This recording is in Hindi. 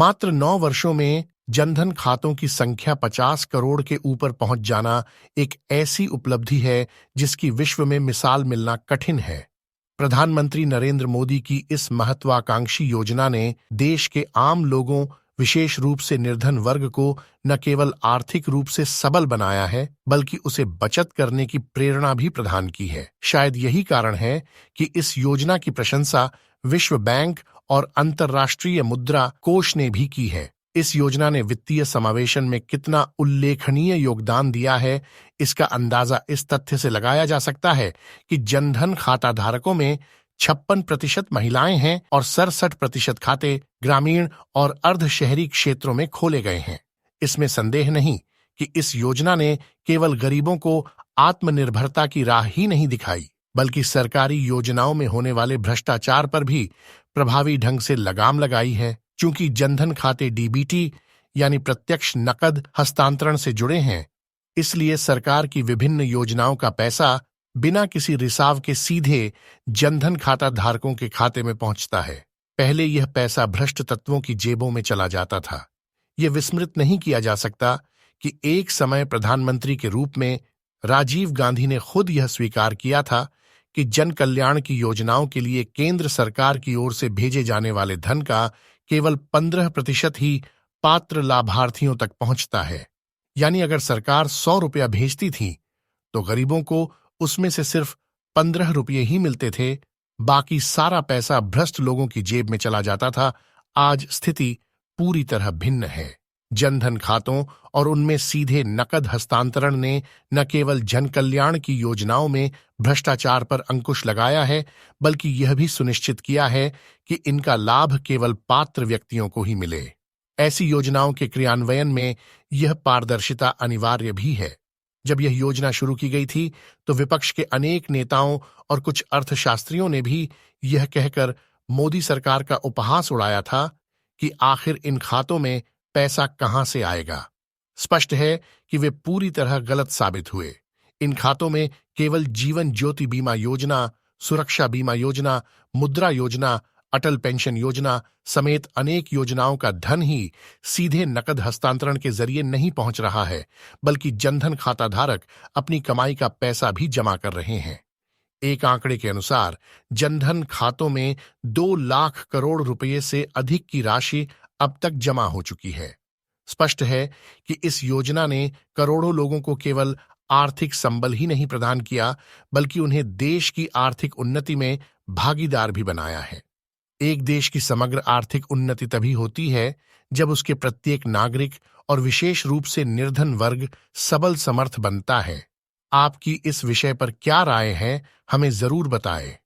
मात्र 9 वर्षों में जनधन खातों की संख्या 50 करोड़ के ऊपर पहुंच जाना एक ऐसी उपलब्धि है जिसकी विश्व में मिसाल मिलना कठिन है। प्रधानमंत्री नरेंद्र मोदी की इस महत्वाकांक्षी योजना ने देश के आम लोगों, विशेष रूप से निर्धन वर्ग को न केवल आर्थिक रूप से सबल बनाया है, बल्कि उसे बचत करने की प्रेरणा भी प्रदान की है। शायद यही कारण है कि इस योजना की प्रशंसा विश्व बैंक और अंतर्राष्ट्रीय मुद्रा कोष ने भी की है। इस योजना ने वित्तीय समावेशन में कितना उल्लेखनीय योगदान दिया है, इसका अंदाजा इस तथ्य से लगाया जा सकता है कि जनधन खाता धारकों में 56% महिलाएं हैं और 67% खाते ग्रामीण और अर्ध शहरी क्षेत्रों में खोले गए हैं। इसमें संदेह नहीं कि इस योजना ने केवल गरीबों को आत्मनिर्भरता की राह ही नहीं दिखाई, बल्कि सरकारी योजनाओं में होने वाले भ्रष्टाचार पर भी प्रभावी ढंग से लगाम लगाई है। चूंकि जनधन खाते डीबीटी यानी प्रत्यक्ष नकद हस्तांतरण से जुड़े हैं, इसलिए सरकार की विभिन्न योजनाओं का पैसा बिना किसी रिसाव के सीधे जनधन खाता धारकों के खाते में पहुंचता है। पहले यह पैसा भ्रष्ट तत्वों की जेबों में चला जाता था। यह विस्मृत नहीं किया जा सकता कि एक समय प्रधानमंत्री के रूप में राजीव गांधी ने खुद यह स्वीकार किया था कि जन कल्याण की योजनाओं के लिए केंद्र सरकार की ओर से भेजे जाने वाले धन का केवल 15% ही पात्र लाभार्थियों तक पहुंचता है। यानी अगर सरकार 100 रुपया भेजती थी तो गरीबों को उसमें से सिर्फ 15 रुपये ही मिलते थे, बाकी सारा पैसा भ्रष्ट लोगों की जेब में चला जाता था। आज स्थिति पूरी तरह भिन्न है। जनधन खातों और उनमें सीधे नकद हस्तांतरण ने न केवल जन कल्याण की योजनाओं में भ्रष्टाचार पर अंकुश लगाया है, बल्कि यह भी सुनिश्चित किया है कि इनका लाभ केवल पात्र व्यक्तियों को ही मिले। ऐसी योजनाओं के क्रियान्वयन में यह पारदर्शिता अनिवार्य भी है। जब यह योजना शुरू की गई थी तो विपक्ष के अनेक नेताओं और कुछ अर्थशास्त्रियों ने भी यह कहकर मोदी सरकार का उपहास उड़ाया था कि आखिर इन खातों में पैसा कहां से आएगा। स्पष्ट है कि वे पूरी तरह गलत साबित हुए। इन खातों में केवल जीवन ज्योति बीमा योजना, सुरक्षा बीमा योजना, मुद्रा योजना, अटल पेंशन योजना समेत अनेक योजनाओं का धन ही सीधे नकद हस्तांतरण के जरिए नहीं पहुंच रहा है, बल्कि जनधन खाता धारक अपनी कमाई का पैसा भी जमा कर रहे हैं। एक आंकड़े के अनुसार जनधन खातों में 2 लाख करोड़ रुपए से अधिक की राशि अब तक जमा हो चुकी है। स्पष्ट है कि इस योजना ने करोड़ों लोगों को केवल आर्थिक संबल ही नहीं प्रदान किया, बल्कि उन्हें देश की आर्थिक उन्नति में भागीदार भी बनाया है। एक देश की समग्र आर्थिक उन्नति तभी होती है जब उसके प्रत्येक नागरिक और विशेष रूप से निर्धन वर्ग सबल समर्थ बनता है। आपकी इस विषय पर क्या राय है, हमें जरूर बताएं।